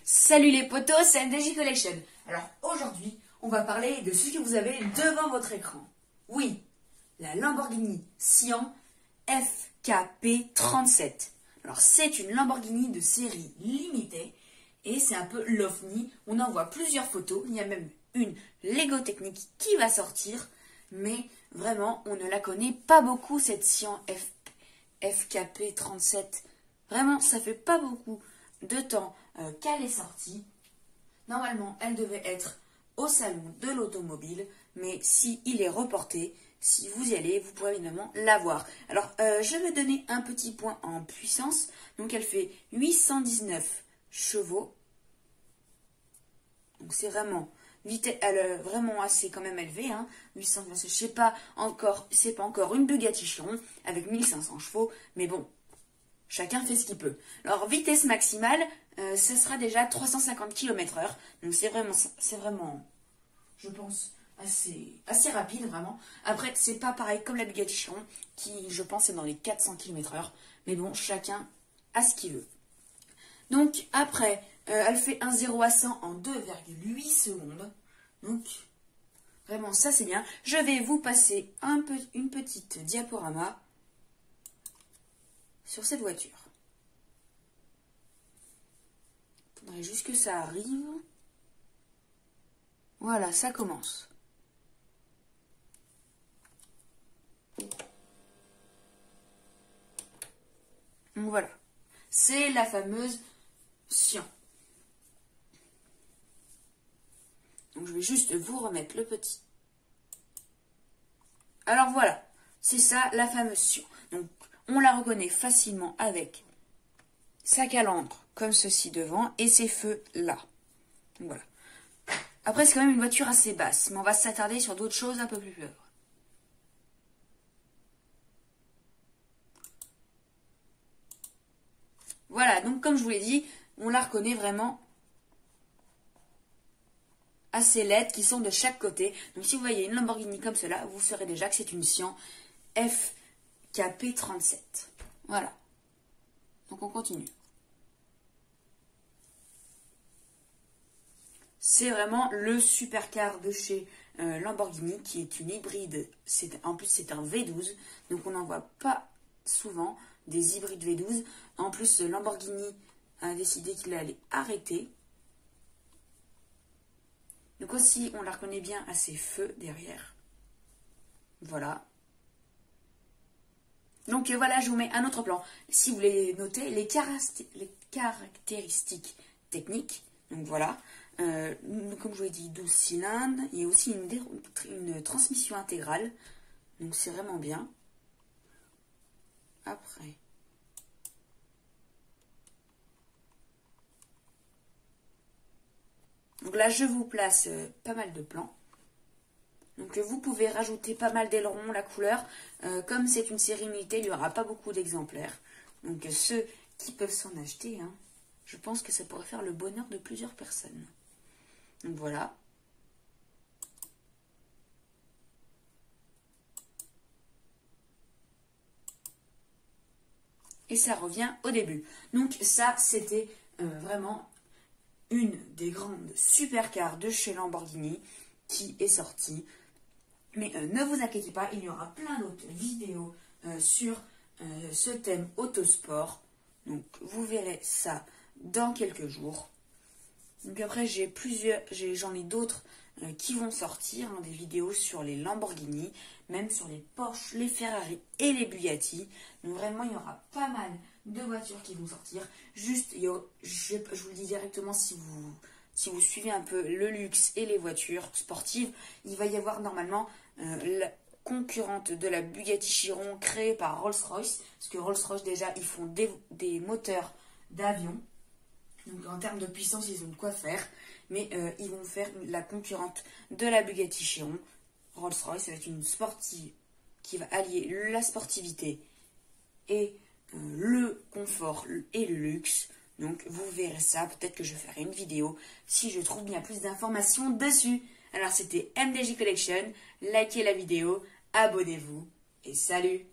Salut les potos, c'est MDJ Collection. Alors aujourd'hui, on va parler de ce que vous avez devant votre écran. Oui, la Lamborghini Sian FKP37. Alors c'est une Lamborghini de série limitée et c'est un peu l'OVNI. On en voit plusieurs photos, il y a même une Lego Technique qui va sortir, mais vraiment on ne la connaît pas beaucoup cette Sian FKP37. Vraiment, ça fait pas beaucoup de temps qu'elle est sortie. Normalement, elle devait être au salon de l'automobile, mais si il est reporté, si vous y allez, vous pourrez évidemment la voir. Alors, je vais donner un petit point en puissance. Donc, elle fait 819 chevaux. Donc, c'est vraiment elle est vraiment assez quand même élevée. Hein. 819, je sais pas encore, c'est pas encore une Bugatti Chiron avec 1500 chevaux, mais bon. Chacun fait ce qu'il peut. Alors, vitesse maximale, ça sera déjà 350 km/h. Donc, c'est vraiment, je pense, assez rapide, vraiment. Après, c'est pas pareil comme la Bugatti Chiron, qui, je pense, est dans les 400 km/h. Mais bon, chacun a ce qu'il veut. Donc, après, elle fait un 0 à 100 en 2,8 secondes. Donc, vraiment, ça, c'est bien. Je vais vous passer une petite diaporama sur cette voiture. Il faudrait juste que ça arrive. Voilà, ça commence. Donc voilà. C'est la fameuse Sian. Donc je vais juste vous remettre le petit. Alors voilà. C'est ça, la fameuse Sian. Donc on la reconnaît facilement avec sa calandre, comme ceci devant, et ses feux là. Voilà. Après, c'est quand même une voiture assez basse, mais on va s'attarder sur d'autres choses un peu plus faibles. Voilà, donc comme je vous l'ai dit, on la reconnaît vraiment à ces LED qui sont de chaque côté. Donc si vous voyez une Lamborghini comme cela, vous saurez déjà que c'est une Sian FKP37. Voilà. Donc on continue. C'est vraiment le supercar de chez Lamborghini qui est une hybride. En plus, c'est un V12. Donc on n'en voit pas souvent des hybrides V12. En plus, Lamborghini a décidé qu'il allait arrêter. Donc aussi, on la reconnaît bien à ses feux derrière. Voilà. Donc voilà, je vous mets un autre plan. Si vous voulez noter les caractéristiques techniques, donc voilà, comme je vous l'ai dit, 12 cylindres, il y a aussi une transmission intégrale, donc c'est vraiment bien. Après, donc là je vous place pas mal de plans. Donc vous pouvez rajouter pas mal d'ailerons, la couleur. Comme c'est une série limitée, il n'y aura pas beaucoup d'exemplaires. Donc ceux qui peuvent s'en acheter, hein, je pense que ça pourrait faire le bonheur de plusieurs personnes. Donc voilà. Et ça revient au début. Donc ça, c'était vraiment une des grandes supercars de chez Lamborghini qui est sortie. Mais ne vous inquiétez pas, il y aura plein d'autres vidéos sur ce thème autosport. Donc vous verrez ça dans quelques jours. Donc après j'en ai d'autres qui vont sortir, hein, des vidéos sur les Lamborghini, même sur les Porsche, les Ferrari et les Bugatti. Donc vraiment il y aura pas mal de voitures qui vont sortir. Juste, je vous le dis directement, si vous suivez un peu le luxe et les voitures sportives, il va y avoir normalement la concurrente de la Bugatti Chiron créée par Rolls-Royce. Parce que Rolls-Royce, déjà, ils font des moteurs d'avion. Donc en termes de puissance, ils ont de quoi faire. Mais ils vont faire la concurrente de la Bugatti Chiron. Rolls-Royce, ça va être une sportive qui va allier la sportivité et le confort et le luxe. Donc vous verrez ça, peut-être que je ferai une vidéo si je trouve bien plus d'informations dessus. Alors c'était MDJ Collection, likez la vidéo, abonnez-vous et salut!